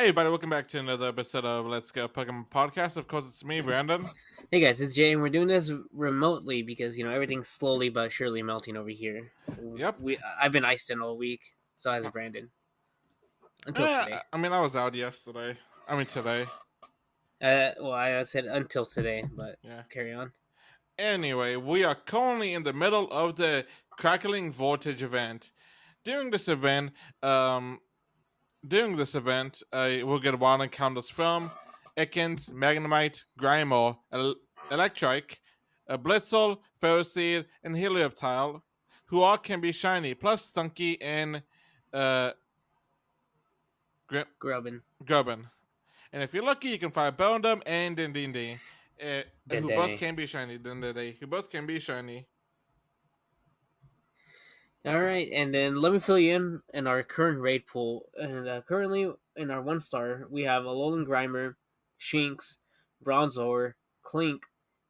Hey, everybody, welcome back to another episode of Let's Go Pokemon Podcast. Of course, it's me, Brandon. Hey guys, it's Jay, and we're doing this remotely because everything's slowly but surely melting over here. Yep. I've been iced in all week, so has Brandon until today. I was out yesterday. Today. Well, I said until today, but Yeah. carry on. Anyway, we are currently in the middle of the Crackling Voltage event. During this event, um, we'll get wild encounters from Ekans, Magnemite, Grimer, Electrike, Blitzel, Ferroseed, and Helioptile, who all can be shiny, plus Stunky and uh, Grim- Grubbin, Grubbin. And if you're lucky, you can find Bonedom and Dindindi, who both Dendene. can be shiny. Dindindi, who both can be shiny. All right, and then let me fill you in our current raid pool. And currently in our 1 star, we have Alolan Grimer, Shinx, Bronzor, Clink,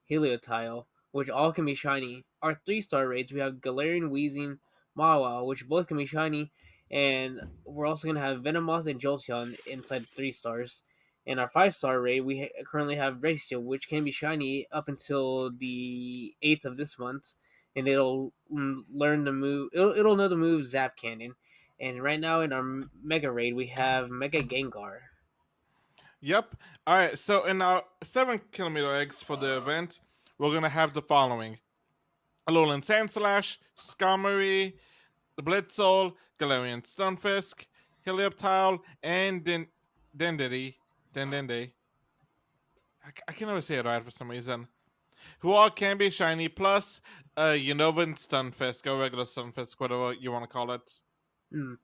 Heliotile, which all can be shiny. Our 3 star raids, we have Galarian, Weezing, Mawile, which both can be shiny, and we're also gonna have Venomoth and Jolteon inside 3 stars. In our 5 star raid, we currently have Registeel, which can be shiny up until the 8th of this month, and it'll learn the move. It'll know the move Zap Cannon. And right now in our Mega Raid, we have Mega Gengar. Yep. All right. So in our 7 kilometer eggs for the event, we're gonna have the following: Alolan Sandslash, Skarmory, Blitzel, Galarian Stunfisk, Helioptile, and Dendity. Dendende. I can never say it right for some reason. Who all can be shiny, plus Unova Stunfisk, or regular Stunfisk, whatever you want to call it. Mm.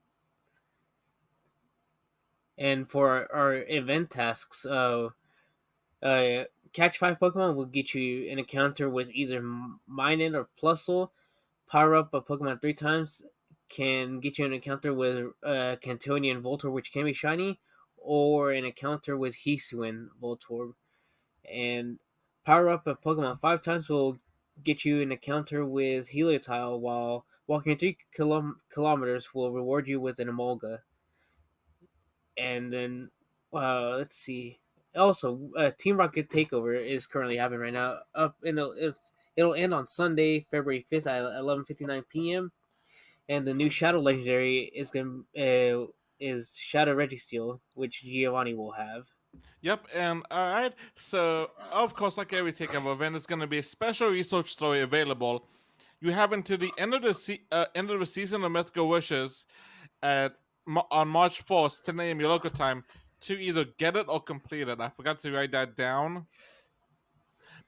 And for our event tasks, catch 5 Pokemon will get you an encounter with either Minun or Plusle. Power up a Pokemon 3 times can get you an encounter with Cantonian and Voltorb, which can be shiny, or an encounter with Hisuian Voltorb. And power up a Pokemon 5 times will get you an encounter with Heliotile, while walking 3 kilometers will reward you with an Emolga. And then, let's see. Also, Team Rocket Takeover is currently happening right now. It'll end on Sunday, February 5th at 11:59 p.m. And the new Shadow Legendary is Shadow Registeel, which Giovanni will have. Yep, and alright, so of course, like every takeover event, there's going to be a special research story available. You have until the end of the end of the season of Mythical Wishes at on March 4th, 10 a.m. your local time, to either get it or complete it. I forgot to write that down,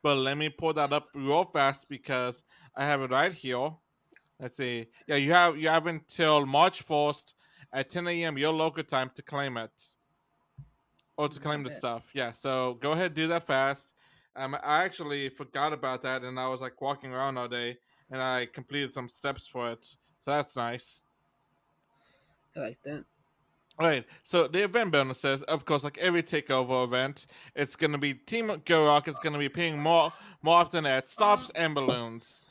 but let me pull that up real fast because I have it right here. Let's see. Yeah, you have until March 1st at 10 a.m. your local time to claim it. Oh, to claim Not the bad. stuff. Yeah, so go ahead, do that fast. I actually forgot about that, and I was like walking around all day, and I completed some steps for it. So that's nice. I like that. All right, so the event bonuses, of course, like every takeover event, it's gonna be Team Gorok is gonna be paying more often at stops and balloons,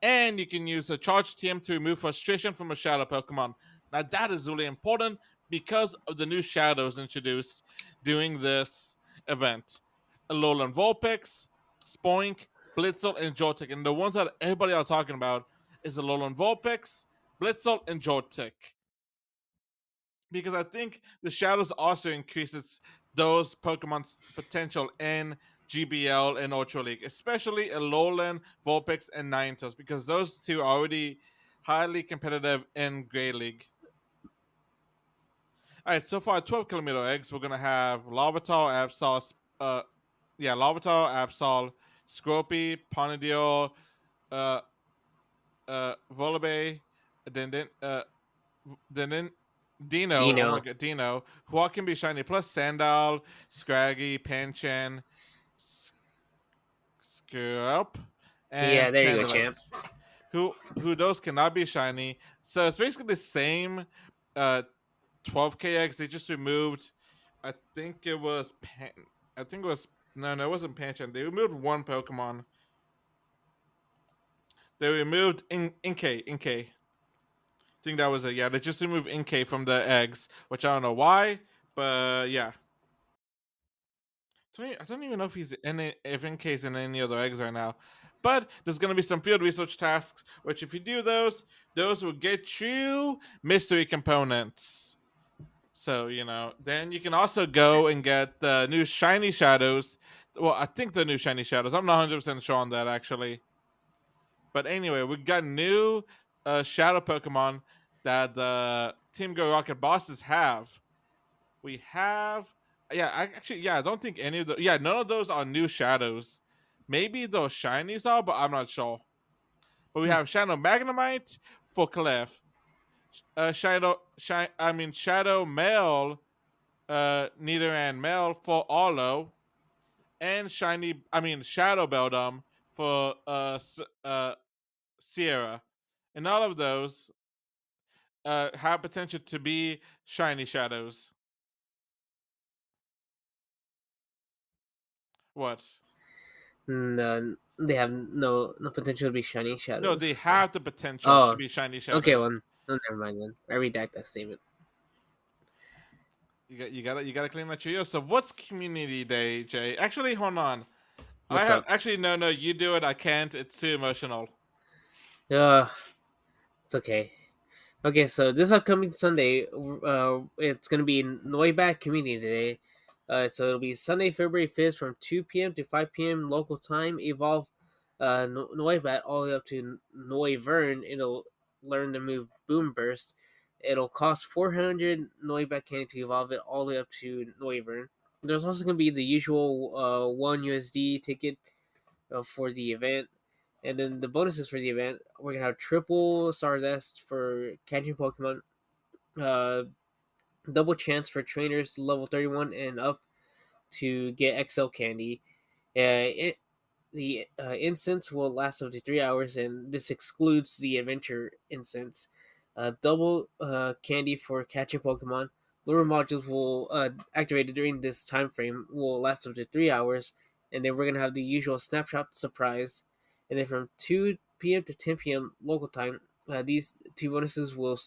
and you can use a charge TM to remove frustration from a shadow Pokemon. Now that is really important because of the new shadows introduced during this event: Alolan Vulpix, Spoink, Blitzel, and Joltik. And the ones that everybody are talking about is Alolan Vulpix, Blitzel, and Joltik, because I think the shadows also increases those Pokemon's potential in GBL and Ultra League, especially Alolan, Vulpix, and Ninetales, because those two are already highly competitive in Grey League. All right, so far 12 kilometer eggs, we're gonna have Larvitar, Absol, Larvitar, Absol, Scorpy, Ponydio, uh, Volibee, then Dino, oh my Dino. god, Dino, who all can be shiny, plus Sandal, Scraggy, Pancham, Skirp, Yeah, and there you go, Salandit, champ. who those cannot be shiny. So it's basically the same uh 12k eggs. They just removed, I think it was I think it was no, it wasn't Pancham. They removed one Pokemon. They removed Inkay. I think that was it. Yeah, they just removed Inkay from the eggs, which I don't know why, But yeah, I don't even know if he's in it, if in case in any other eggs right now. But there's gonna be some field research tasks, which if you do those will get you mystery components. So then you can also go and get the new shiny shadows. Well, I think the new shiny shadows. I'm not 100% sure on that actually. But anyway, we got new shadow Pokemon that the Team Go Rocket bosses have. We have, yeah, I don't think any of the, yeah, none of those are new shadows. Maybe those shinies are, but I'm not sure. But we Hmm. have Shadow Magnemite for Clef, Shadow Male, Nidoran Male for Arlo, and Shadow Beldum for Sierra. And all of those have potential to be shiny shadows. What? No, they have no potential to be shiny No, they shadows. have the potential to Oh, be shiny okay. shadows. Well, no, never mind then. I redact that statement. You gotta clean that trio. So what's Community Day, Jay? Actually, hold on. I What's have up? actually no. You do it. I can't. It's too emotional. Uh, it's okay. Okay, so this upcoming Sunday, it's gonna be Noibat Community Day. So it'll be Sunday, February 5th, from 2 p.m. to 5 p.m. local time. Evolve Noibat all the way up to Noivern. It'll learn the move Boom Burst. It'll cost 400 Noibat candy to evolve it all the way up to Noivern. There's also gonna be the usual 1 USD ticket for the event. And then the bonuses for the event, we're gonna have triple Stardust for catching Pokemon, uh, double chance for trainers level 31 and up to get XL candy. The instance will last up to 3 hours, and this excludes the adventure instance. Double candy for catching Pokemon. Lure modules will activated during this time frame will last up to 3 hours, and then we're gonna have the usual snapshot surprise. And then from 2 p.m. to 10 p.m. local time, these two bonuses will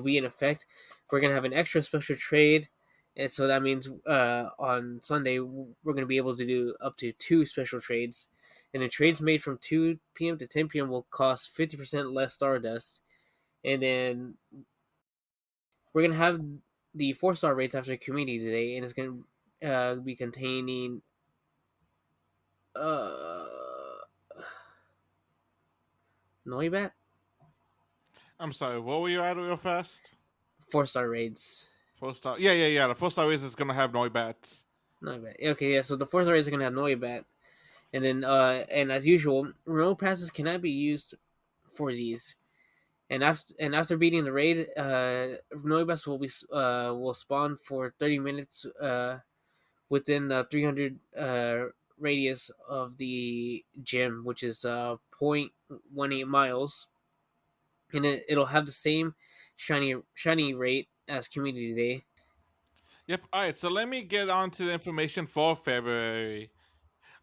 be in effect. We're gonna have an extra special trade, and so that means on Sunday we're gonna be able to do up to two special trades. And the trades made from 2 p.m. to 10 p.m. will cost 50% less Stardust. And then we're gonna have the 4-star rates after Community today, and it's gonna be containing uh Noibat I'm sorry. What were you at real fast? 4-star raids. 4 star. Yeah. The 4 star is gonna have Noibats. Noibat. Okay, yeah. So the 4-star raids are gonna have Noibat. And then, and as usual, remote passes cannot be used for these. And after beating the raid, Noibus will spawn for 30 minutes within the 300 radius of the gym, which is 0.18 miles, and it'll have the same shiny rate as Community Day. Yep. All right. So let me get on to the information for February.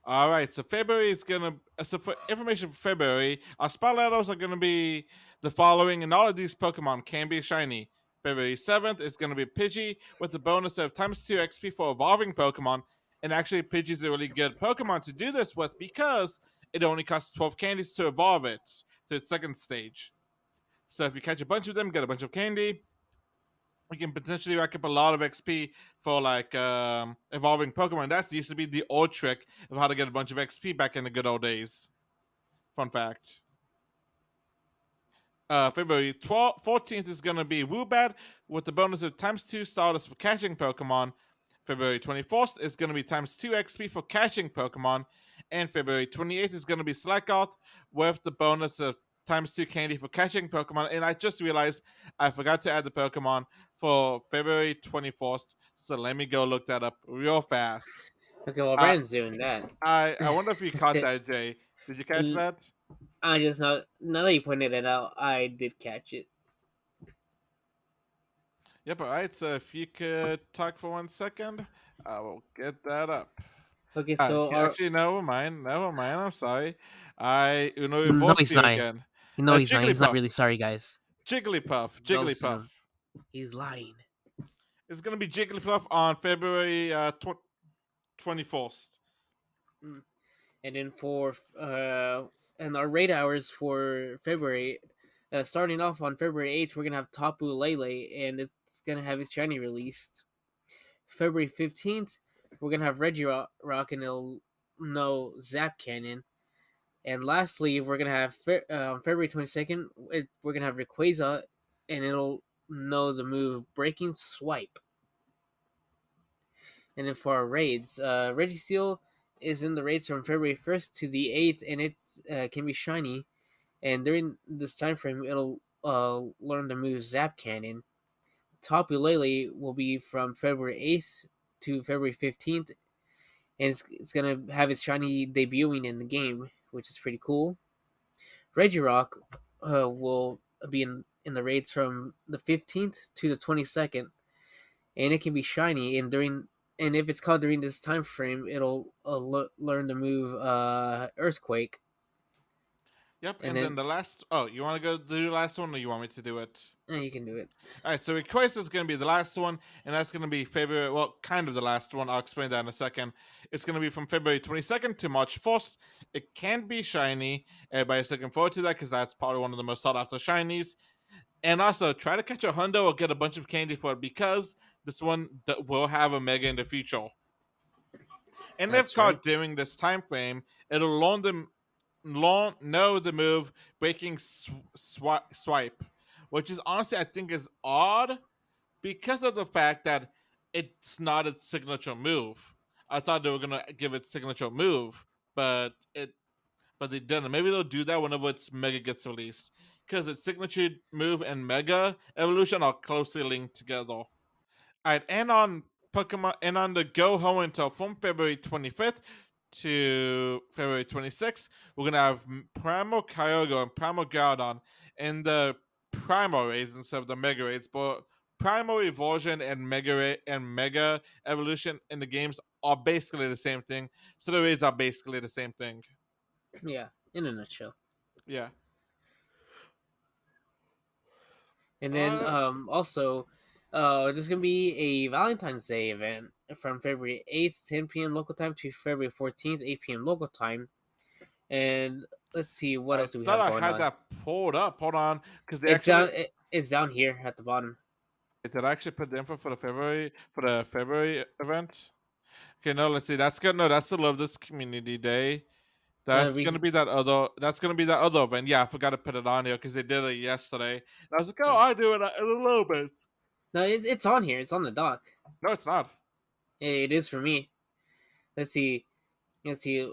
All right, so February is gonna so for information for February, our spotlights are gonna be the following, and all of these Pokemon can be shiny. February 7th is gonna be Pidgey with the bonus of times 2 XP for evolving Pokemon, and actually Pidgey's a really good Pokemon to do this with because it only costs 12 candies to evolve it to its second stage. So if you catch a bunch of them, get a bunch of candy, you can potentially rack up a lot of XP for like evolving Pokemon. That used to be the old trick of how to get a bunch of XP back in the good old days. Fun fact. February 14th is going to be Woobat with the bonus of times 2 Stardust for catching Pokemon. February 24th is going to be times 2 XP for catching Pokemon. And February 28th is going to be Slackout with the bonus of times 2 candy for catching Pokemon. And I just realized I forgot to add the Pokemon for February 24th. So let me go look that up real fast. Okay, well, Uh, Brandon's doing that. I wonder if you caught that, Jay. Did you catch that? I just now that you pointed it out, I did catch it. Yep, all right. So if you could talk for 1 second, I will get that up. Okay, so our Actually, never mind. Never mind. I'm sorry. I Uno No, reversed he's you not. again. No, he's not. He's not Jigglypuff. really sorry, guys. Jigglypuff. ghosted Jigglypuff. him. He's lying. It's gonna be Jigglypuff on February 21st. Mm. And then for and our raid hours for February, starting off on February 8th, we're gonna have Tapu Lele, and it's gonna have its shiny released. February 15th, we're gonna have Regirock, and it'll know Zap Cannon. And lastly, we're gonna have on February 22nd, we're gonna have Rayquaza, and it'll know the move Breaking Swipe. And then for our raids, Registeel is in the raids from February 1st to the 8th, and it can be shiny. And during this time frame, it'll learn the move Zap Cannon. Tapu Lele will be from February 8th to February 15th, and it's gonna have its shiny debuting in the game, which is pretty cool. Regirock will be in the raids from the 15th to the 22nd, and it can be shiny. And if it's caught during this time frame, it'll learn the move Earthquake, Yep, and and then then the last. Oh, you want to go do the last one, or you want me to do it? you can do it. All right, so Request is going to be the last one, and that's going to be February. Well, kind of the last one. I'll explain that in a second. It's going to be from February 22nd to March 1st. It can be shiny. Everybody's looking forward to that because that's probably one of the most sought after shinies. And also, try to catch a hundo or get a bunch of candy for it because this one will have a mega in the future. And if That's caught right. during this time frame, it'll loan them know the move breaking swipe, which is honestly I think is odd because of the fact that it's not its signature move. I thought they were gonna give it signature move, but they didn't. Maybe they'll do that whenever its mega gets released because its signature move and mega evolution are closely linked together. Alright, and on Pokemon and on the Go Home until from February 25th to February 26th, we're gonna have Primal Kyogre and Primal Groudon in the Primal raids instead of the Mega raids, but Primal Evolution and Mega Evolution in the games are basically the same thing. So the raids are basically the same thing. Yeah, in a nutshell. Yeah. And then Uh, also, there's gonna be a Valentine's Day event from February 8th, 10 p.m. local time to February 14th, 8 p.m. local time. And let's see, what I else do we thought have I going had on? that pulled up. Hold on, because they It's actually down. It's down here at the bottom. did I actually put the info for the February event? Okay, no, let's see. That's good. No, that's the Love This Community Day. Uh, That's gonna re- be that other. That's gonna be that other event. Yeah, I forgot to put it on here because they did it yesterday. And I was like, oh, I do it in a little bit. no, it's on here. It's on the dock. No, it's not. It is for me. Let's see. Let's see.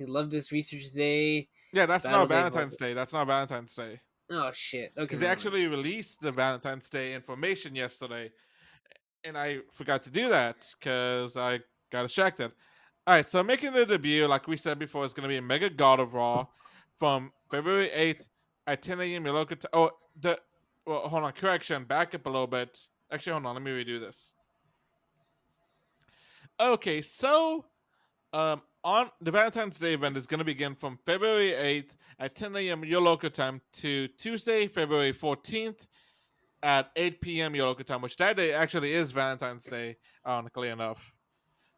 Love this Research Day, Yeah, that's not Battle Day. Valentine's Day. That's not Valentine's Day Oh shit. Okay, because they never mind. actually released the Valentine's Day information yesterday, and I forgot to do that because I got distracted. All right, so making the debut, like we said before, is going to be Mega God of Raw from February 8th at 10 a.m. your local time. Oh, hold on, correction, back up a little bit. Actually, hold on, let me redo this. Okay, so on the Valentine's Day event is going to begin from February 8th at 10 a.m. your local time to Tuesday, February 14th at 8 p.m. your local time, which that day actually is Valentine's Day, ironically enough.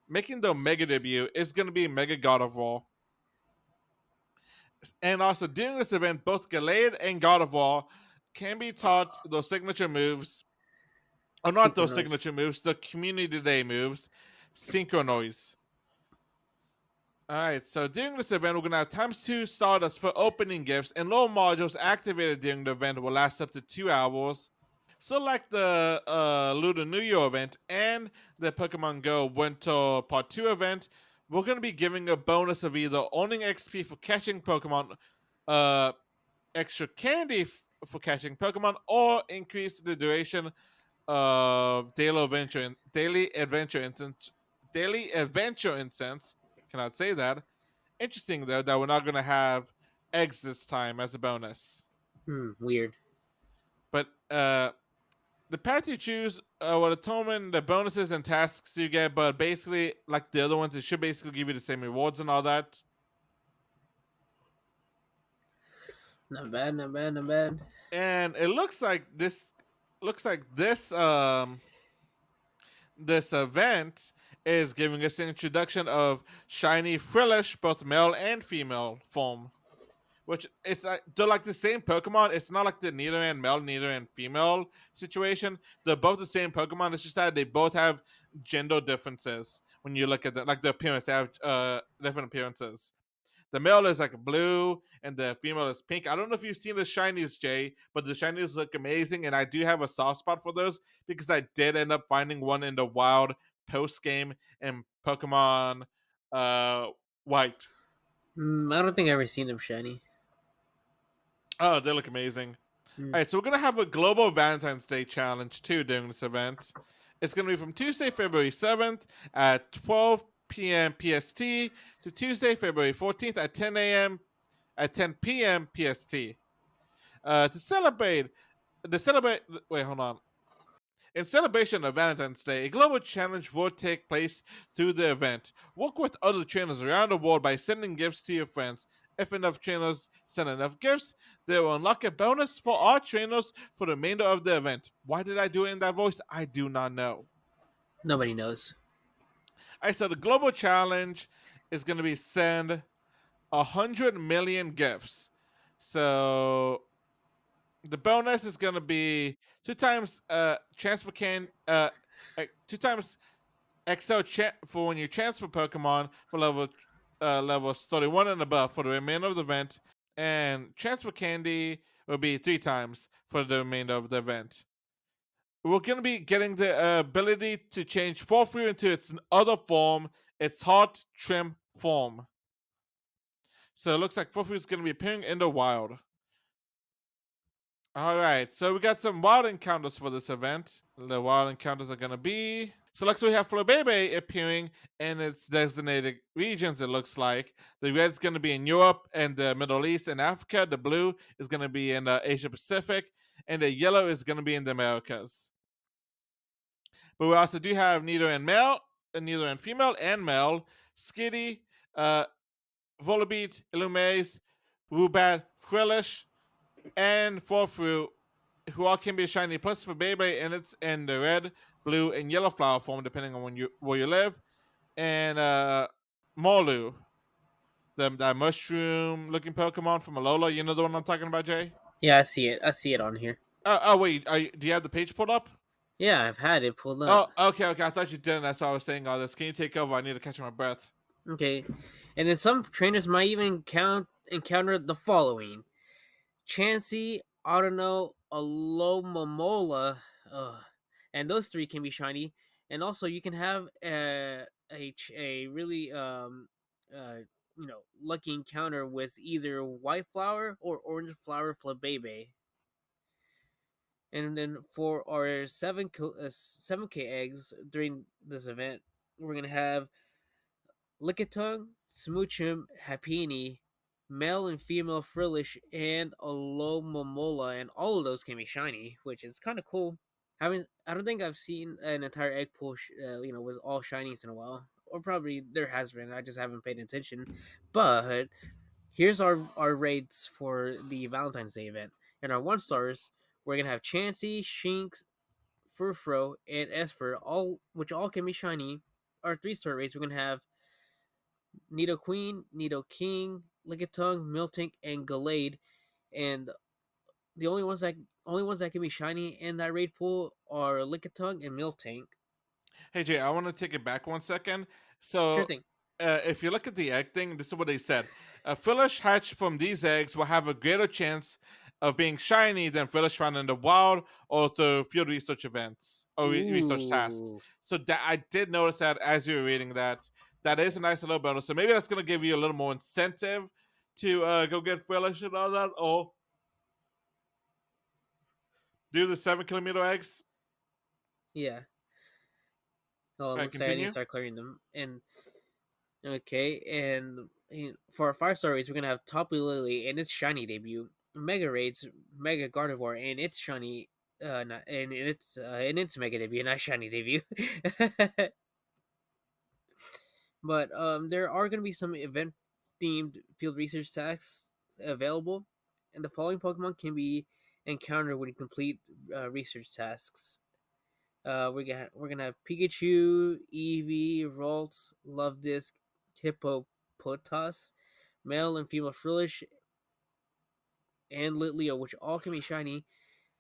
Making the mega debut is going to be Mega God of War. And also, during this event, both Gallade and God of War can be taught those signature moves, or not those Synchronized. signature moves, the Community Day moves, Synchronoise. Alright, so during this event, we're going to have times 2 Stardust for opening gifts, and low modules activated during the event will last up to 2 hours. So, like the Lunar New Year event and the Pokemon Go Winter Part 2 event, we're going to be giving a bonus of either owning XP for catching Pokemon, uh, extra candy for catching Pokemon, or increase the duration of daily adventure instance. Cannot say that. Interesting though that we're not gonna have eggs this time as a bonus. Weird. But the path you choose will determine the bonuses and tasks you get, but basically, like the other ones, it should basically give you the same rewards and all that. Not bad. Not bad. Not bad. And it looks like this. looks like this event is giving us an introduction of shiny Frillish, both male and female form. Which it's they're like the same Pokemon. It's not like the Nidoran male, Nidoran female situation. They're both the same Pokemon. It's just that they both have gender differences when you look at them. Like the appearance, they have different appearances. The male is like blue and the female is pink. I don't know if you've seen the shinies, Jay, but the shinies look amazing, and I do have a soft spot for those because I did end up finding one in the wild post game in Pokemon uh White. I don't think I've ever seen them shiny. Oh, they look amazing. Mm. All right, so we're gonna have a global Valentine's Day challenge too during this event. It's gonna be from Tuesday, February 7th at 12 p.m. PST to Tuesday, February 14th at 10 p.m. PST. To celebrate the celebrate. Wait, hold on. In celebration of Valentine's Day, a global challenge will take place through the event. Work with other trainers around the world by sending gifts to your friends. If enough trainers send enough gifts, they will unlock a bonus for our trainers for the remainder of the event. Why did I do it in that voice? I do not know. Nobody knows. I said the global challenge is going to be send 100 million gifts. So the bonus is going to be two times transfer can 2 times Excel for when you transfer Pokemon for levels 31 and above for the remainder of the event, and transfer candy will be 3 times for the remainder of the event. We're gonna be getting the ability to change Forfree into its other form, its Heart Trim form. So it looks like Forfree is gonna be appearing in the wild. All right, so we got some wild encounters for this event. The wild encounters are gonna be so. Like, so we have Flabebe appearing in its designated regions. It looks like the red's gonna be in Europe and the Middle East and Africa. The blue is gonna be in Asia Pacific, and the yellow is gonna be in the Americas. But we also do have neither in male, neither in female and male. Skitty, uh, Volbeat, Illumise, Rubat, Frillish, and Forfru, who all can be shiny. Plus for Bebe, and it's in the red, blue, and yellow flower form, depending on where you live. And Molu, that mushroom looking Pokemon from Alola. You know the one I'm talking about, Jay? Yeah, I see it. I see it on here. Wait, do you have the page pulled up? Yeah, I've had it pulled up. Oh, okay. I thought you didn't. That's why I was saying all this. Can you take over? I need to catch my breath. Okay, and then some trainers might even encounter the following: Chansey, Autono, Alomomola, and those three can be shiny. And also, you can have a really lucky encounter with either white flower or orange flower Flabebe. And then for our 7K eggs during this event, we're gonna have Lickitung, Smoochum, Happini, male and female Frillish, and Alomomola, and all of those can be shiny, which is kind of cool. I don't think I've seen an entire egg pool, with all shinies in a while, or probably there has been. I just haven't paid attention. But here's our rates for the Valentine's Day event. In our 1 stars, we're gonna have Chansey, Shinx, Furfro, and Esper, all can be shiny. Our 3 star rates, we're gonna have Nido Queen, Nido King, Lickitung, Miltank, and Gallade. And the only ones that can be shiny in that raid pool are Lickitung and Miltank. Hey Jay, I want to take it back 1 second. Sure So, thing. if you look at the egg thing, this is what they said: a Frillish hatch from these eggs will have a greater chance of being shiny than Frillish found in the wild or through field research events or research tasks. Ooh. So that I did notice that as you were reading that. That is a nice little bonus. So maybe that's gonna give you a little more incentive to go get Frillish and all that, or do the 7 kilometer eggs. Yeah. Oh, it All right, looks like I need to continue. start clearing them. And okay, and for our 5 star rates, we're gonna have Tapu Lily and its shiny debut, Mega Raids, Mega Gardevoir and its shiny, not, and its Mega debut, not shiny debut. But there are gonna be some event themed field research tasks available, and the following Pokemon can be encounter when you complete research tasks. We're gonna have Pikachu, Eevee, Ralts, Love Disc, Hippopotas, male and female Frillish, and Litleo, which all can be shiny.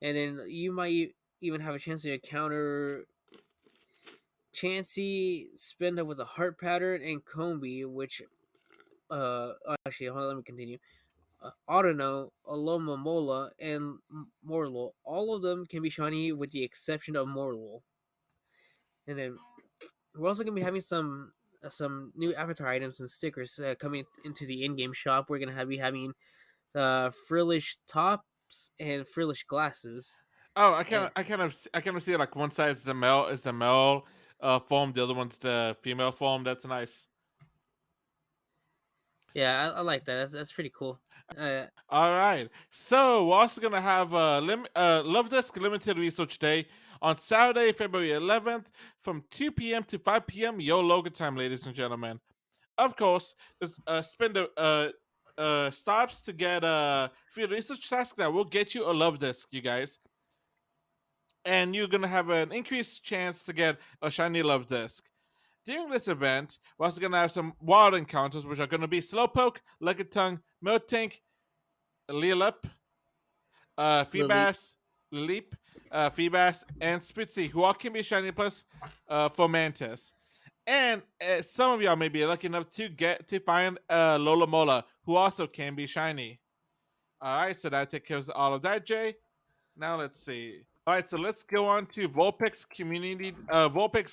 And then you might even have a chance to encounter Chansey, Spinda with a heart pattern, and Combi, which actually, hold on, let me continue. Autono, Alomomola, and Morlo. All of them can be shiny with the exception of Morlo. And then we're also gonna be having some new avatar items and stickers coming into the in-game shop. We're gonna be having frillish tops and frillish glasses. Oh, And I kind of see like one side is the male form, the other one's the female form. That's nice. yeah, I like that. That's pretty cool. Uh, All right. So we're also gonna have Love Desk Limited Research Day on Saturday, February 11th, from 2 p.m. to 5 p.m. Your local time, ladies and gentlemen. Of course, spend stops to get a free research task that will get you a Love Desk, you guys, and you're gonna have an increased chance to get a shiny Love Disc. During this event, we're also gonna have some wild encounters, which are gonna be Slowpoke, Lickitung, Miltank, Lilip, Lily. Feebas, Leap, Feebas, and Spitzy, who all can be shiny plus for Mantis. And some of y'all may be lucky enough to find Lola Mola, who also can be shiny. All right, so that takes care of all of that, Jay. Now let's see. All right, so let's go on to Vulpix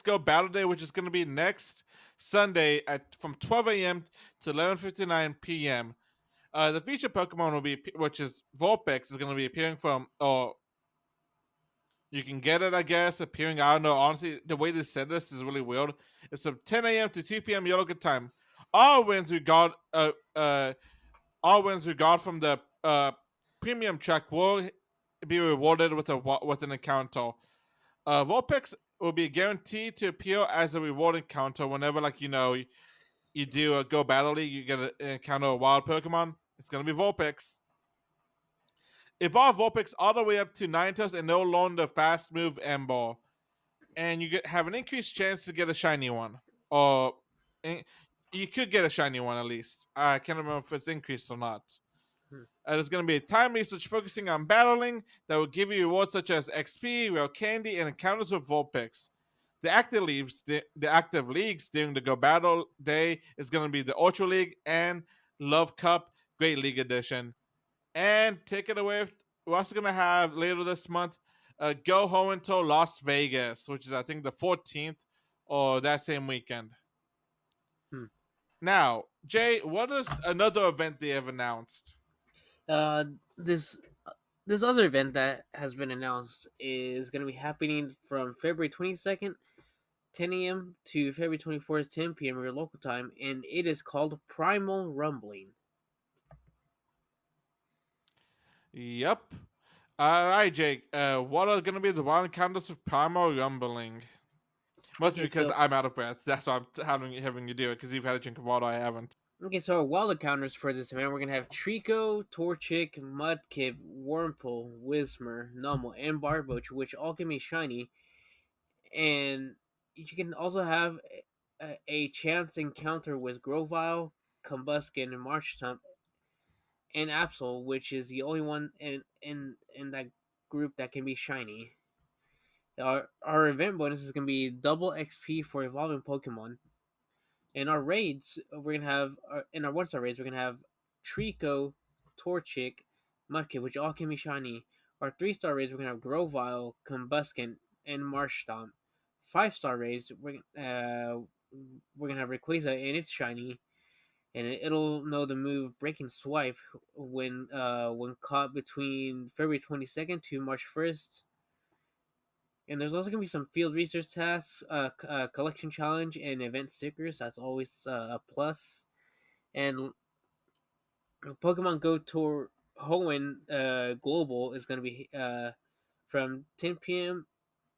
Go Battle Day, which is going to be next Sunday at from 12 a.m. to 11:59 p.m. The featured Pokemon will be, which is Vulpix, is going to be appearing from, or you can get it, I guess, appearing. I don't know. Honestly, the way they said this is really weird. It's from 10 a.m. to 2 p.m. your local time. All wins we got, all wins we got from the premium track will be rewarded with an encounter. Vulpix will be guaranteed to appear as a reward encounter whenever, like you do a Go Battle League, you get to encounter a wild Pokemon. It's gonna be Vulpix. Evolve Vulpix all the way up to Ninetales and no longer fast move Ember, and have an increased chance to get a shiny one, or eh, you could get a shiny one at least. I can't remember if it's increased or not. Hmm. There's going to be a time research focusing on battling that will give you rewards such as XP, rare candy, and encounters with Vulpix. The active leagues during the Go Battle Day is going to be the Ultra League and Love Cup Great League Edition. And take it away. We're also going to have later this month Go Home until Las Vegas, which is I think the 14th or that same weekend. Hmm. Now, Jay, what is another event they have announced? Uh, this this other event that has been announced is going to be happening from February 22nd, 10 a.m. to February 24th, 10 p.m. your local time, and it is called Primal Rumbling. Yep. All right, Jake. What are going to be the wild encounters of Primal Rumbling? Mostly Okay, because so I'm out of breath. That's why I'm having you do it because you've had a drink of water. I haven't. our wild encounters for this event, we're gonna have Trico, Torchic, Mudkip, Wurmple, Whismer, Numel, and Barboach, which all can be shiny, and you can also have a chance encounter with Grovyle, Combuskin, Marshtomp, and Absol, which is the only one in that group that can be shiny. Our event bonus is gonna be double XP for evolving Pokemon. In our raids, we're gonna have in our one-star raids, we're gonna have Trico, Torchic, Mudkip, which all can be shiny. Our three-star raids, we're gonna have Grovyle, Combuskin, and Marshtomp. Five-star raids, we're gonna have Rayquaza, and it's shiny, and it'll know the move Breaking Swipe when caught between February 22nd to March 1st. And there's also gonna be some field research tasks, collection challenge, and event stickers. That's always a plus. And Pokemon Go Tour Hoenn Global is gonna be from 10 p.m.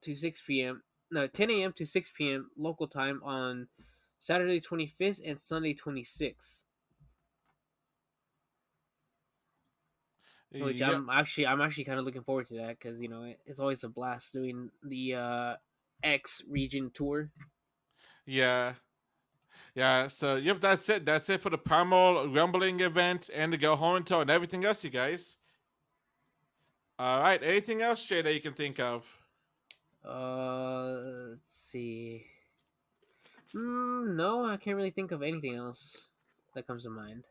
to 6 p.m. No, 10 a.m. to 6 p.m. local time on Saturday 25th and Sunday 26th. which Yep. I'm actually kind of looking forward to that because it's always a blast doing the X region tour. Yeah. Yeah. So yep, that's it. That's it for the Primal Rumbling event and the Go Home tour and everything else, you guys. All right. Anything else, Jay, that you can think of? Let's see. No, I can't really think of anything else that comes to mind.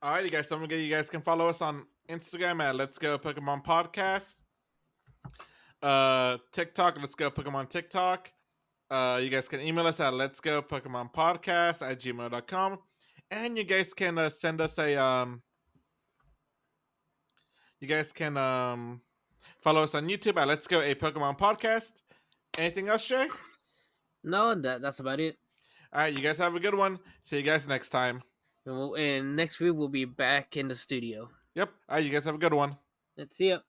All right, you guys. Don't forget, you guys can follow us on Instagram at Let's Go Pokemon Podcast. TikTok, Let's Go Pokemon TikTok. You guys can email us at Let's Go Pokemon Podcast at gmail.com. And you guys can send us a you guys can follow us on YouTube at Let's Go a Pokemon Podcast. Anything else, Jay? No, that's about it. All right, you guys have a good one. See you guys next time. And next week we'll be back in the studio. Yep. All right, you guys have a good one. Let's see ya.